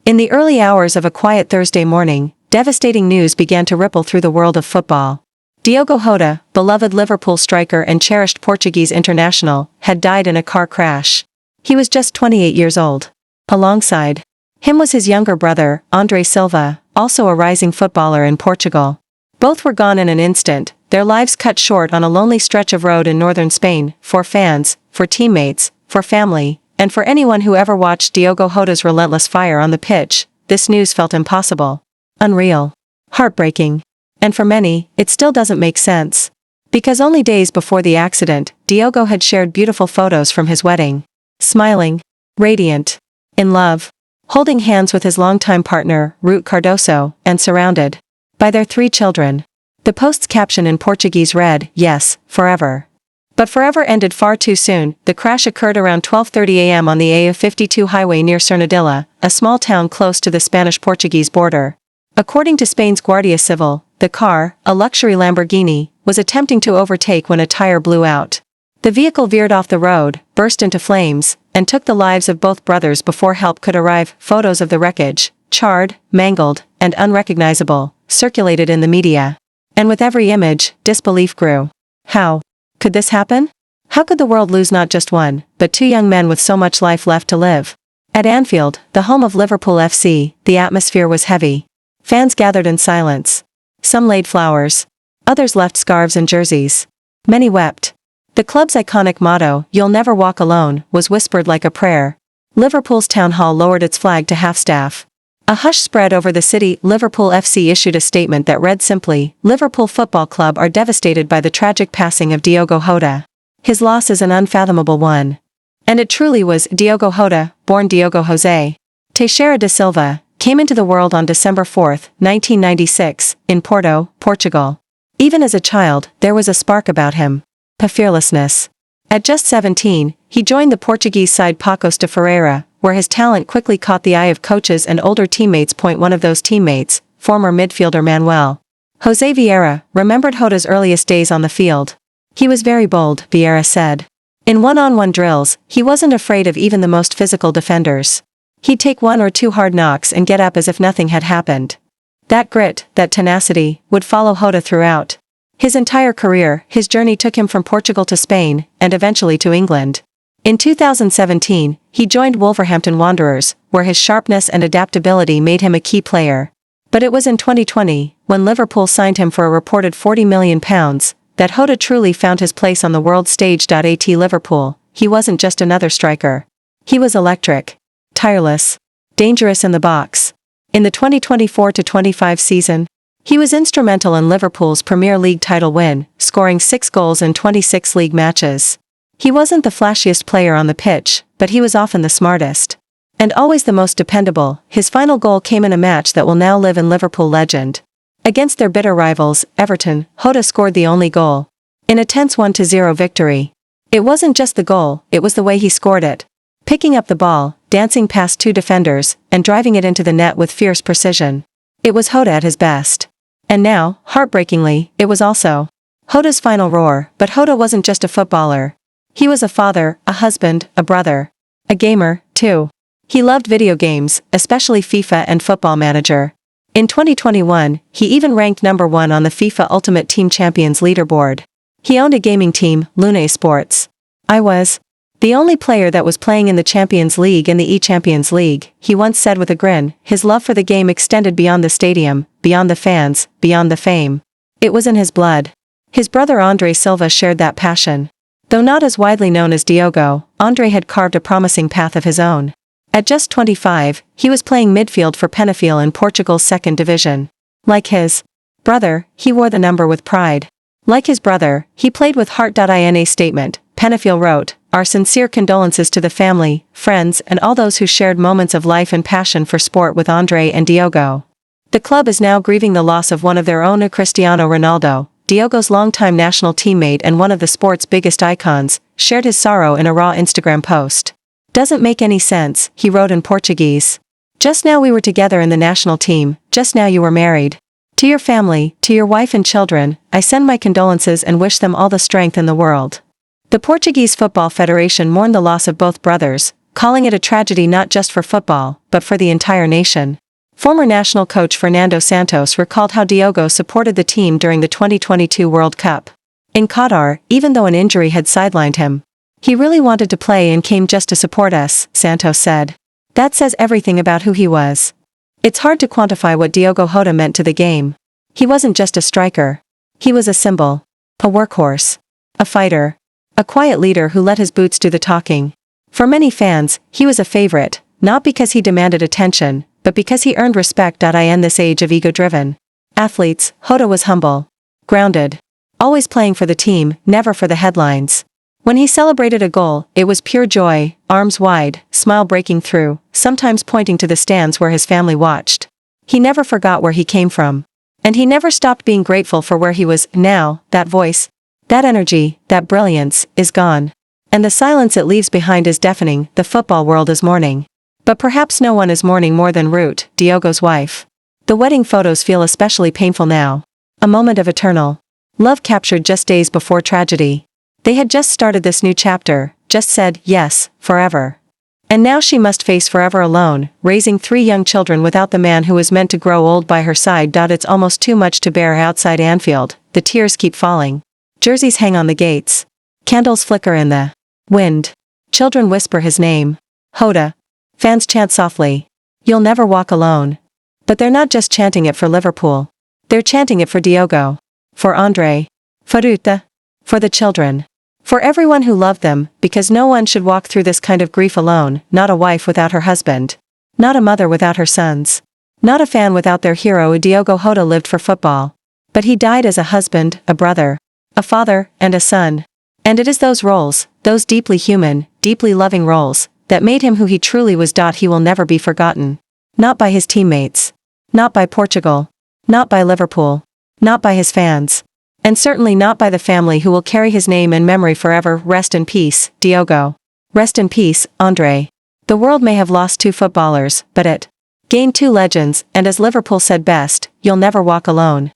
In the early hours of a quiet Thursday morning, devastating news began to ripple through the world of football. Diogo Jota, beloved Liverpool striker and cherished Portuguese international, had died in a car crash. He was just 28 years old. Alongside him was his younger brother, André Silva, also a rising footballer in Portugal. Both were gone in an instant, their lives cut short on a lonely stretch of road in northern Spain, for fans, for teammates, for family, and for anyone who ever watched Diogo Jota's relentless fire on the pitch. This news felt impossible. Unreal. Heartbreaking. And for many, it still doesn't make sense. Because only days before the accident, Diogo had shared beautiful photos from his wedding. Smiling. Radiant. In love. Holding hands with his longtime partner, Ruth Cardoso, and surrounded by their 3 children. The post's caption in Portuguese read, "Yes, forever." But forever ended far too soon. The crash occurred around 12:30 a.m. on the A52 highway near Cernadilla, a small town close to the Spanish-Portuguese border. According to Spain's Guardia Civil, the car, a luxury Lamborghini, was attempting to overtake when a tire blew out. The vehicle veered off the road, burst into flames, and took the lives of both brothers before help could arrive. Photos of the wreckage, charred, mangled, and unrecognizable, circulated in the media. And with every image, disbelief grew. How could this happen? How could the world lose not just one, but 2 young men with so much life left to live? At Anfield, the home of Liverpool FC, the atmosphere was heavy. Fans gathered in silence. Some laid flowers. Others left scarves and jerseys. Many wept. The club's iconic motto, "You'll never walk alone," was whispered like a prayer. Liverpool's town hall lowered its flag to half-staff. A hush spread over the city. Liverpool FC issued a statement that read simply, "Liverpool Football Club are devastated by the tragic passing of Diogo Jota. His loss is an unfathomable one." And it truly was. Diogo Jota, born Diogo José Teixeira da Silva, came into the world on December 4, 1996, in Porto, Portugal. Even as a child, there was a spark about him. A fearlessness. At just 17, he joined the Portuguese side Paços de Ferreira, where his talent quickly caught the eye of coaches and older teammates. One of those teammates, former midfielder Manuel José Vieira, remembered Jota's earliest days on the field. "He was very bold," Vieira said. "In one-on-one drills, he wasn't afraid of even the most physical defenders. He'd take 1 or 2 hard knocks and get up as if nothing had happened." That grit, that tenacity, would follow Jota throughout his entire career. His journey took him from Portugal to Spain, and eventually to England. In 2017, he joined Wolverhampton Wanderers, where his sharpness and adaptability made him a key player. But it was in 2020, when Liverpool signed him for a reported £40 million, that Jota truly found his place on the world stage. At Liverpool, he wasn't just another striker. He was electric. Tireless. Dangerous in the box. In the 2024-25 season, he was instrumental in Liverpool's Premier League title win, scoring 6 goals in 26 league matches. He wasn't the flashiest player on the pitch, but he was often the smartest. And always the most dependable. His final goal came in a match that will now live in Liverpool legend. Against their bitter rivals, Everton, Jota scored the only goal. In a tense 1-0 victory. It wasn't just the goal, it was the way he scored it. Picking up the ball, dancing past 2 defenders, and driving it into the net with fierce precision. It was Jota at his best. And now, heartbreakingly, it was also Jota's final roar. But Jota wasn't just a footballer. He was a father, a husband, a brother. A gamer, too. He loved video games, especially FIFA and Football Manager. In 2021, he even ranked #1 on the FIFA Ultimate Team Champions leaderboard. He owned a gaming team, Luna Sports. "I was the only player that was playing in the Champions League and the E-Champions League," he once said with a grin. His love for the game extended beyond the stadium, beyond the fans, beyond the fame. It was in his blood. His brother André Silva shared that passion. Though not as widely known as Diogo, André had carved a promising path of his own. At just 25, he was playing midfield for Penafiel in Portugal's 2nd division. Like his brother, he wore the number with pride. Like his brother, he played with heart. In a statement, Penafiel wrote, "Our sincere condolences to the family, friends and all those who shared moments of life and passion for sport with André and Diogo." The club is now grieving the loss of one of their own, Cristiano Ronaldo, Diogo's longtime national teammate and one of the sport's biggest icons, shared his sorrow in a raw Instagram post. "Doesn't make any sense," he wrote in Portuguese. "Just now we were together in the national team, just now you were married. To your family, to your wife and children, I send my condolences and wish them all the strength in the world." The Portuguese Football Federation mourned the loss of both brothers, calling it a tragedy not just for football, but for the entire nation. Former national coach Fernando Santos recalled how Diogo supported the team during the 2022 World Cup. In Qatar, even though an injury had sidelined him, he really wanted to play and came just to support us, Santos said. That says everything about who he was. It's hard to quantify what Diogo Jota meant to the game. He wasn't just a striker. He was a symbol. A workhorse. A fighter. A quiet leader who let his boots do the talking. For many fans, he was a favorite, not because he demanded attention, but because he earned respect. In this age of ego-driven athletes, Jota was humble. Grounded. Always playing for the team, never for the headlines. When he celebrated a goal, it was pure joy, arms wide, smile breaking through, sometimes pointing to the stands where his family watched. He never forgot where he came from. And he never stopped being grateful for where he was. Now, that voice, that energy, that brilliance, is gone. And the silence it leaves behind is deafening. The football world is mourning. But perhaps no one is mourning more than Ruth, Diogo's wife. The wedding photos feel especially painful now. A moment of eternal love captured just days before tragedy. They had just started this new chapter, just said, yes, forever. And now she must face forever alone, raising 3 young children without the man who was meant to grow old by her side. It's almost too much to bear outside Anfield. The tears keep falling. Jerseys hang on the gates. Candles flicker in the wind. Children whisper his name. Jota. Fans chant softly. You'll never walk alone. But they're not just chanting it for Liverpool. They're chanting it for Diogo. For Andre. For Ruta. For the children. For everyone who loved them, because no one should walk through this kind of grief alone, not a wife without her husband. Not a mother without her sons. Not a fan without their hero. Diogo Jota lived for football. But he died as a husband, a brother, a father, and a son. And it is those roles, those deeply human, deeply loving roles, that made him who he truly was. He will never be forgotten. Not by his teammates. Not by Portugal. Not by Liverpool. Not by his fans. And certainly not by the family who will carry his name and memory forever. Rest in peace, Diogo. Rest in peace, Andre. The world may have lost 2 footballers, but it gained 2 legends, and as Liverpool said best, you'll never walk alone.